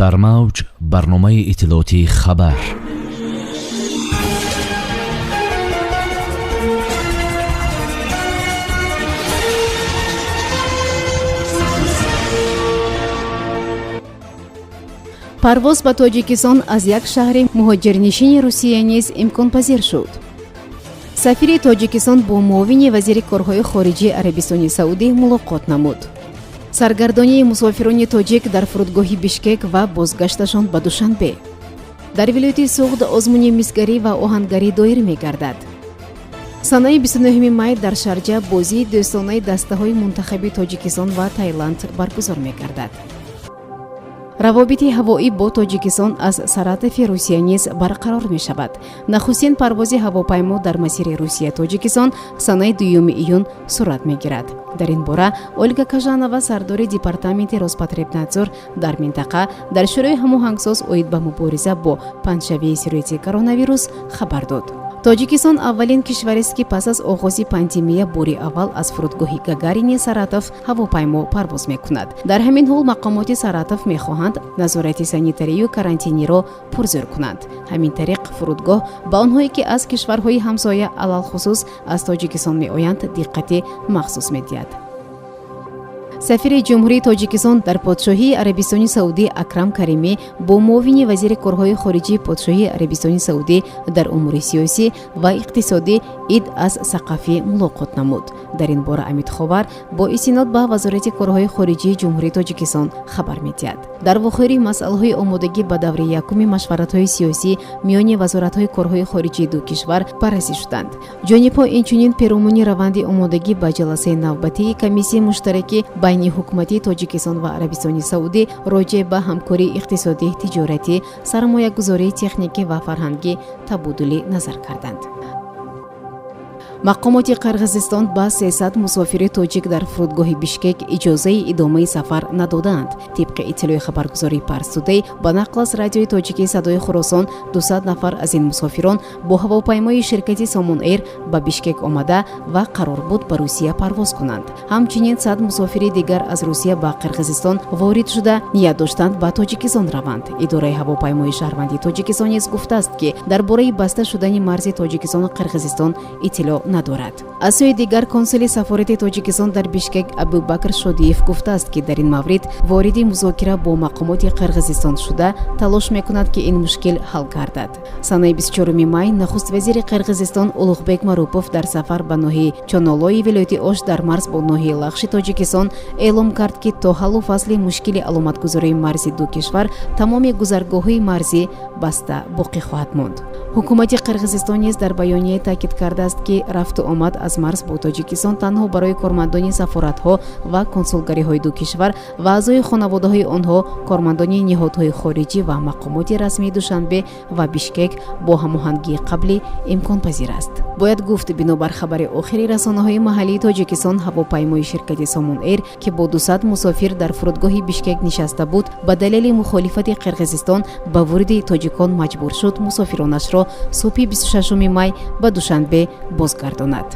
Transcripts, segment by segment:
дар мавҷ барномаи иттилоотии хабар. парвоз ба тоҷикистон аз як шаҳри муҳоҷирнишини русия низ имконпазир шуд. сафири тоҷикистон бо муовини вазири корҳои хориҷии арабистони саудӣ мулоқот намуд. саргардонии мусофирони тоҷик дар фурудгоҳи бишкек ва бозгашташон ба душанбе. дар вилояти суғд озмуни мисгарӣ ва оҳангарӣ доир мегардад. санаи 29 май дар шарҷа бозии дӯстонаи дастаҳои мунтахаби тоҷикистон ва Таиланд баргузор мегардад. равобити ҳавоӣ бо тоҷикистон аз саратафи русия низ барқарор мешавад. нахустин парвози ҳавопаймо дар масири русия тоҷикистон санаи 2 июн сурат мегирад. дар ин бора Ольга Кажанова, сардори департаменти Роспотребнадзор дар минтақа, дар шӯрои ҳамоҳангсоз оид ба мубориза бо панҷшавии сирояти коронавирус хабар дод. тоҷикистон аввалин кишварест ки пас аз оғози пандемия бори аввал аз фурудгоҳи Гагарини Саратов ҳавопаймо парвоз мекунад. дар ҳамин ҳол мақомоти Саратов мехоҳанд назорати санитарию карантиниро пурзӯр кунанд. ҳамин тариқ фурудгоҳ ба онҳое ки аз кишварҳои ҳамсоя алалхусус аз тоҷикистон меоянд диққати махсус медиҳад. сафири ҷумҳурии тоҷикистон дар подшоҳии арабистони саудӣ Акрам Каримӣ бо муовини вазири корҳои хориҷии подшоҳии арабистони саудӣ дар умури сиёсӣ ва иқтисодӣ Ид аз Сақафӣ мулоқот намуд. дар ин бора Амид Ховар бо истинод ба вазорати корҳои хориҷии ҷумҳурии Тоҷикистон хабар медиҳад. дар вохӯри масъалаҳои омодагӣ ба даври якуми машваратҳои сиёсӣ миёни вазоратҳои корҳои хориҷии ду кишвар баррасӣ шуданд. ҷонибҳо инчунин пиромони раванди омодагӣ ба ҷаласаи навбатии комиссияи муштараки байни ҳукумати Тоҷикистон ва Арабистони Саудӣ роҷеъ ба ҳамкории иқтисодӣ, тиҷоратӣ, сармоягузории техникӣ ва фарҳангӣ табодули назар карданд. мақомоти Қирғизистон ба 300 мусофири тоҷик дар фурудгоҳи Бишкек иҷозаи идомаи сафар надоданд. тибқи иттилои хабаргузории Парс Тудей ба нақл аз радиои тоҷикии Садои Хӯросон 200 нафар аз ин мусофирон бо ҳавопаймои ширкати Somon Air ба Бишкек омада ва қарор буд ба Русия парвоз кунанд. ҳамчунин 100 мусофири дигар аз Русия ба Қирғизистон ворид шуда ният доштанд ба Тоҷикистон раванд. идораи ҳавопаймои шаҳрвандии Тоҷикистон низ гуфтааст ки дар бораи баста шудани марзи Тоҷикистону Қирғизистон иттилоъ надорад. аз сӯи дигар консули сафорати Тоҷикистон дар Бишкек Абубакр Шодиев гуфтааст ки дар ин маврид вориди музокира бо мақомоти Қирғизистон шуда талош мекунад ки ин мушкил ҳал гардад. санаи 24 май нахуст вазири Қирғизистон Улуғбек Марупов дар сафар ба ноҳияи Чонолои вилояти Ош дар марз бо ноҳияи Лағши Тоҷикистон эълом кард ки то ҳаллу фасли мушкили аломатгузории марзи ду кишвар тамоми гузаргоҳҳои марзӣ баста боқӣ хоҳад монд. ҳукумати Қирғизистон низ дар баёние таъкид кардааст ки рафту омад аз марз бо Тоҷикистон танҳо барои кормандони сафоратҳо ва консулгариҳои ду кишвар ва аъзои хонаводаҳои онҳо, кормандони ниҳодҳои хориҷӣ ва мақомоти расмии Душанбе ва Бишкек бо ҳамоҳангии қаблӣ имконпазир аст. бояд гуфт бинобар хабари охири расонаҳои маҳаллии Тоҷикистон ҳавопаймои ширкати Somon Air ки бо 200 мусофир дар фурудгоҳи Бишкек нишаста буд ба далели мухолифати Қирғизистон ба вуруди тоҷикон маҷбур шуд мусофиронашро субҳи 26 май ба Душанбе бозгардонад.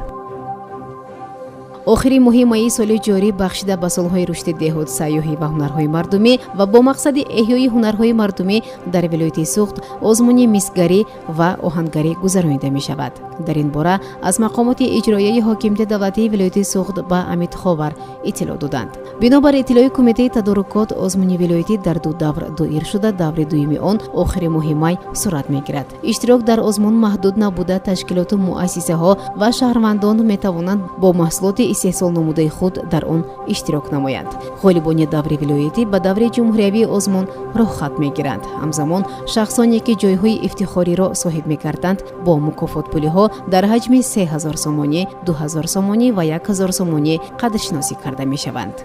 охири моҳи майи соли ҷорӣ бахшида ба солҳои рушди деҳот, сайёҳӣ ва ҳунарҳои мардумӣ ва бо мақсади эҳёи ҳунарҳои мардумӣ дар вилояти Суғд озмуни мисгарӣ ва оҳангарӣ гузаронида мешавад. дар ин бора аз мақомоти иҷроияи ҳокимияти давлатии вилояти Суғд ба Амид Ховар иттилоъ доданд. бинобар иттилои кумитаи тадорукот озмуни вилоятӣ дар ду давр доир шуда даври дуюми он охири моҳи май сурат мегирад. иштирок дар озмун маҳдуд набуда ташкилоту муассисаҳо ва шаҳрвандон метавонанд бо маҳсулоти истеҳсол намудаи худ дар он иштирок намоянд. ғолибони даври вилоятӣ ба даври ҷумҳуриявии озмун роҳхат мегиранд. ҳамзамон шахсоне ки ҷойҳои ифтихориро соҳиб мекарданд бо мукофотпулиҳо дар ҳаҷми 3000 сомонӣ, 2000 сомонӣ ва 1000 сомонӣ қадршиносӣ карда мешаванд.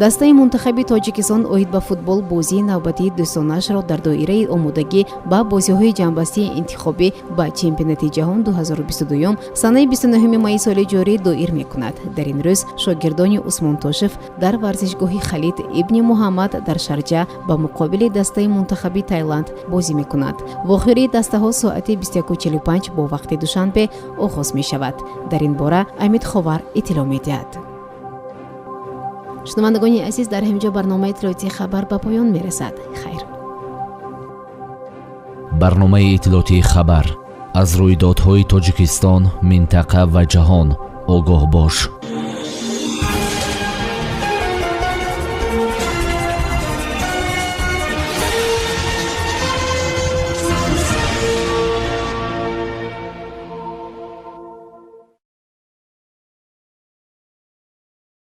дастаи мунтахаби Тоҷикистон оид ба футбол бозии навбатии дӯстонашро дар доираи омодагӣ ба бозиҳои ҷанббастии интихобӣ ба чемпионати ҷаҳон 2022 санаи 29 майи соли ҷорӣ доир мекунад. дар ин рӯз шогирдони Усмон Тошев дар варзишгоҳи Халид ибни Муҳаммад дар Шарҷа ба муқобили дастаи мунтахаби Таиланд бозӣ мекунад. вохӯрии дастаҳо соати 21:45 бо вақти Душанбе оғоз мешавад. дар ин бора Амид Ховар иттилоъ медиҳад. шунавандагони азиз, дар ҳаминҷо барномаи иттилоъотии хабар ба поён мерасад. хайр. барномаи иттилоъотии хабар аз рӯйдодҳои Тоҷикистон, минтақа ва ҷаҳон огоҳ бош.